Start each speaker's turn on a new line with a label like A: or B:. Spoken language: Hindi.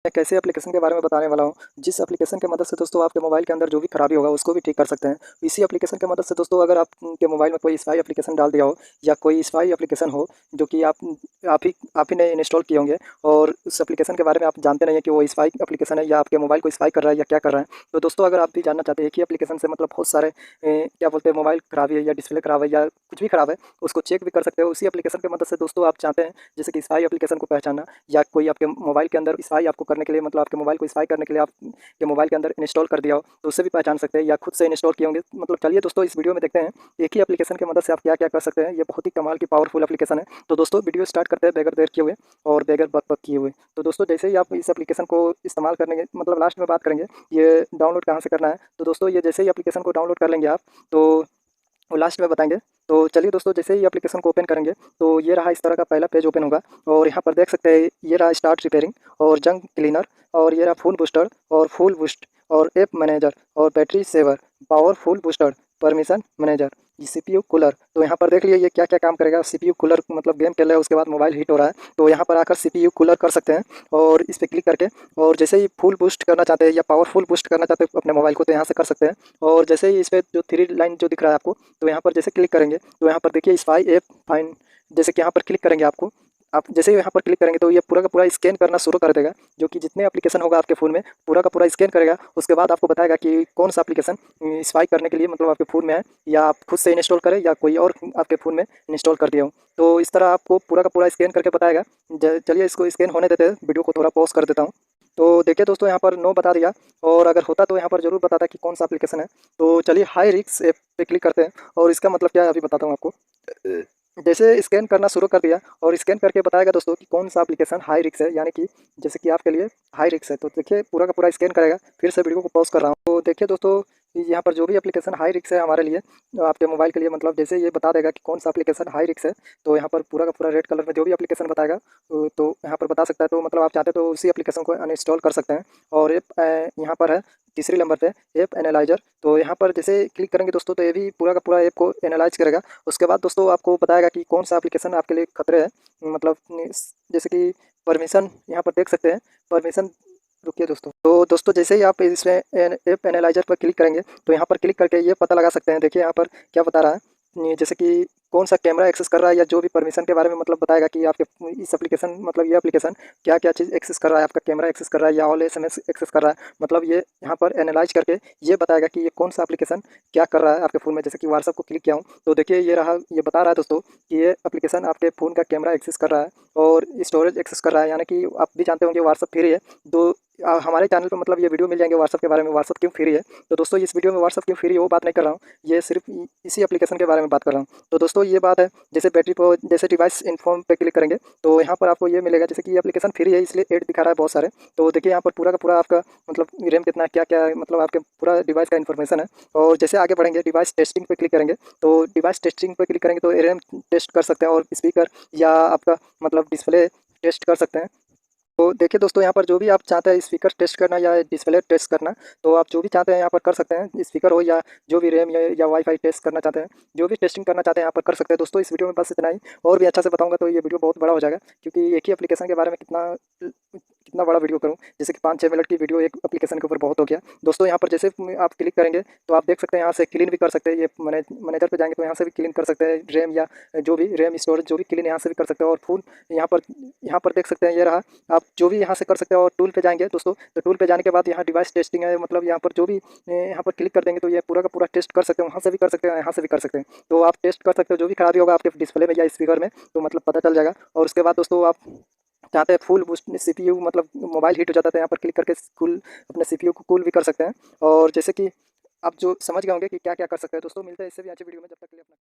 A: एक ऐसे एप्लीकेशन के बारे में बताने वाला हूँ जिस एप्लीकेशन की मदद से दोस्तों आपके मोबाइल के अंदर जो भी खराबी होगा उसको भी ठीक कर सकते हैं। इसी एप्लीकेशन की मदद से दोस्तों अगर आपके मोबाइल में कोई स्पाई एप्लीकेशन डाल दिया हो या कोई स्पाई एप्लीकेशन हो जो कि आप ही ने इंस्टॉल किए होंगे और उस एप्लीकेशन के बारे में आप जानते नहीं है कि वो स्पाई एप्लीकेशन है या आपके मोबाइल को स्पाई कर रहा है या क्या कर रहा है। तो दोस्तों अगर आप भी जानना चाहते हैं कि एप्लीकेशन से मतलब बहुत सारे क्या बोलते हैं मोबाइल खराबी है या डिस्प्ले खराब है या कुछ भी खराब है उसको चेक भी कर सकते हो उसी एप्लीकेशन की मदद से। दोस्तों आप चाहते हैं जैसे कि स्पाई एप्लीकेशन को पहचानना या कोई आपके मोबाइल के अंदर स्पाई आपको करने के लिए मतलब आपके मोबाइल को स्पाई करने के लिए आपके मोबाइल के अंदर इंस्टॉल कर दिया हो तो उससे भी पहचान सकते हैं या खुद से इंस्टॉल किए होंगे। मतलब चलिए दोस्तों इस वीडियो में देखते हैं एक ही एप्लीकेशन की मदद से आप क्या क्या कर सकते हैं। ये बहुत ही कमाल की पावरफुल एप्लीकेशन है। तो दोस्तों वीडियो स्टार्ट करते हैं बगैर देर किए हुए और बगैर बक बक किए हुए। तो दोस्तों जैसे ही आप इस एप्लीकेशन को इस्तेमाल करने मतलब लास्ट में बात करेंगे ये डाउनलोड कहाँ से करना है। तो दोस्तों ये जैसे ही एप्लीकेशन को डाउनलोड कर लेंगे आप तो वो लास्ट में बताएंगे। तो चलिए दोस्तों जैसे ही एप्लीकेशन को ओपन करेंगे तो ये रहा इस तरह का पहला पेज ओपन होगा और यहाँ पर देख सकते हैं ये रहा स्टार्ट रिपेयरिंग और जंक क्लीनर और ये रहा फुल बूस्टर और फुल बूस्ट और ऐप मैनेजर और battery saver powerful booster permission manager CPU cooler. तो यहाँ पर देख लिए ये क्या क्या काम करेगा। सीपीयू कूलर मतलब गेम खेल रहा है उसके बाद मोबाइल हीट हो रहा है तो यहाँ पर आकर सीपीयू कूलर कर सकते हैं और इस पर क्लिक करके और जैसे ही फुल बूस्ट करना चाहते हैं या पावरफुल बूस्ट करना चाहते हैं अपने मोबाइल को तो यहाँ से कर सकते हैं। और जैसे ही इस पर जो 3 लाइन जो दिख रहा है आपको तो यहाँ पर जैसे क्लिक करेंगे तो यहाँ पर देखिए स्पाई ऐप फाइन जैसे कि यहाँ पर क्लिक करेंगे आप जैसे ही यहाँ पर क्लिक करेंगे तो ये पूरा का पूरा स्कैन करना शुरू कर देगा जो कि जितने एप्लीकेशन होगा आपके फ़ोन में पूरा का पूरा स्कैन करेगा। उसके बाद आपको बताएगा कि कौन सा एप्लीकेशन स्पाई करने के लिए मतलब आपके फ़ोन में है या आप खुद से इंस्टॉल करें या कोई और आपके फ़ोन में इंस्टॉल कर दिया हो। तो इस तरह आपको पूरा का पूरा स्कैन करके बताएगा। चलिए इसको स्कैन होने देते हैं, वीडियो को थोड़ा पॉज कर देता हूँ। तो देखिए दोस्तों यहाँ पर नो बता दिया और अगर होता तो यहाँ पर ज़रूर बताता कि कौन सा एप्लीकेशन है। तो चलिए हाई रिस्क ऐप पे क्लिक करते हैं और इसका मतलब क्या है अभी बताता हूँ आपको। जैसे स्कैन करना शुरू कर दिया और स्कैन करके बताएगा दोस्तों कि कौन सा एप्लीकेशन हाई रिस्क है यानी कि जैसे कि आपके लिए हाई रिस्क है। तो देखिए पूरा का पूरा स्कैन करेगा। फिर से वीडियो को पॉज कर रहा हूँ। तो देखिए दोस्तों यहाँ पर जो भी एप्लीकेशन हाई रिस्क है हमारे लिए आपके मोबाइल के लिए मतलब जैसे ये बता देगा कि कौन सा एप्लीकेशन हाई रिस्क है तो यहाँ पर पूरा का पूरा रेड कलर में जो भी एप्लीकेशन बताएगा तो यहाँ पर बता सकता है। तो मतलब आप चाहते तो उसी एप्लीकेशन को अनइंस्टॉल कर सकते हैं। और ऐप यहाँ पर है तीसरे नंबर पे ऐप एनालाइजर। तो यहाँ पर जैसे क्लिक करेंगे दोस्तों तो ये भी पूरा का पूरा ऐप को एनालाइज करेगा। उसके बाद दोस्तों आपको बताएगा कि कौन सा एप्लीकेशन आपके लिए खतरे है। मतलब जैसे कि परमिशन यहाँ पर देख सकते हैं परमिशन। रुकिए दोस्तों। तो दोस्तों जैसे ही आप इसमें ऐप एनालाइजर पर क्लिक करेंगे तो यहाँ पर क्लिक करके ये पता लगा सकते हैं। देखिए यहाँ पर क्या बता रहा है जैसे कि कौन सा कैमरा एक्सेस कर रहा है या जो भी परमिशन के बारे में मतलब बताएगा कि आपके इस एप्लीकेशन मतलब ये एप्लीकेशन क्या क्या चीज़ एक्सेस कर रहा है। आपका कैमरा एक्सेस कर रहा है या ऑल एसएमएस एक्सेस कर रहा है। मतलब ये यहाँ पर एनालाइज करके ये बताएगा कि ये कौन सा एप्लीकेशन क्या कर रहा है आपके फ़ोन में। जैसे कि व्हाट्सएप को क्लिक किया हूँ तो देखिए ये रहा ये बता रहा है दोस्तों कि ये एप्लीकेशन आपके फ़ोन का कैमरा एक्सेस कर रहा है और स्टोरेज एक्सेस कर रहा है। यानी कि आप भी जानते होंगे व्हाट्सएप फ्री है। तो हमारे चैनल पे मतलब ये वीडियो मिल जाएंगे व्हाट्सएप के बारे में व्हाट्सएप क्यों फ्री है। तो दोस्तों इस वीडियो में व्हाट्सएप क्यों फ्री है वो बात नहीं कर रहा हूँ, ये सिर्फ इसी एप्लीकेशन के बारे में बात कर रहा हूँ। तो दोस्तों ये बात है। जैसे बैटरी पर जैसे डिवाइस इन्फॉर्म पे क्लिक करेंगे तो यहाँ पर आपको ये मिलेगा जैसे कि ये एप्लीकेशन फ्री है इसलिए ऐड दिखा रहा है बहुत सारे। तो देखिए यहाँ पर पूरा का पूरा आपका मतलब रैम कितना क्या क्या मतलब आपके पूरा डिवाइस का इन्फॉर्मेशन है। और जैसे आगे बढ़ेंगे डिवाइस टेस्टिंग पे क्लिक करेंगे तो डिवाइस टेस्टिंग पे क्लिक करेंगे तो रैम टेस्ट कर सकते हैं और स्पीकर या आपका मतलब डिस्प्ले टेस्ट कर सकते हैं। तो देखिए दोस्तों यहाँ पर जो भी आप चाहते हैं स्पीकर टेस्ट करना या डिस्प्ले टेस्ट करना तो आप जो भी चाहते हैं यहाँ पर कर सकते हैं। स्पीकर हो या जो भी रैम या वाईफाई टेस्ट करना चाहते हैं जो भी टेस्टिंग करना चाहते हैं यहाँ पर कर सकते हैं। दोस्तों इस वीडियो में बस इतना ही। और भी अच्छा से बताऊंगा तो ये वीडियो बहुत बड़ा हो जाएगा क्योंकि एक ही एप्लीकेशन के बारे में कितना कितना बड़ा वीडियो करूँ। जैसे कि 5-6 मिनट की वीडियो एक एप्लीकेशन के ऊपर बहुत हो गया। दोस्तों यहाँ पर जैसे आप क्लिक करेंगे तो आप देख सकते हैं यहाँ से क्लीन भी कर सकते हैं। ये मैनेजर पे जाएंगे तो यहाँ से भी क्लीन कर सकते हैं रैम या जो भी रैम स्टोरेज जो भी क्लीन यहाँ से भी कर सकते हैं। और फुल यहाँ पर देख सकते हैं ये रहा आप जो भी यहाँ से कर सकते हैं। और टूल पे जाएंगे दोस्तों तो टूल पे जाने के बाद यहाँ डिवाइस टेस्टिंग है मतलब यहाँ पर जो भी यहाँ पर क्लिक कर देंगे तो ये पूरा का पूरा टेस्ट कर सकते हैं। वहाँ से भी कर सकते हैं यहाँ से भी कर सकते हैं। तो आप टेस्ट कर सकते हो जो भी खराबी होगा आपके डिस्प्ले में या स्पीकर में तो मतलब पता चल जाएगा। और उसके बाद दोस्तों आप चाहते हैं फुल बूस्ट सीपीयू मतलब मोबाइल हीट हो जाता है तो यहाँ पर क्लिक करके कूल अपने सीपीयू को कूल भी कर सकते हैं। और जैसे कि आप जो समझ गए होंगे कि क्या क्या कर सकते हैं। दोस्तों मिलते हैं इससे भी अच्छे वीडियो में, जब तक के लिए अपना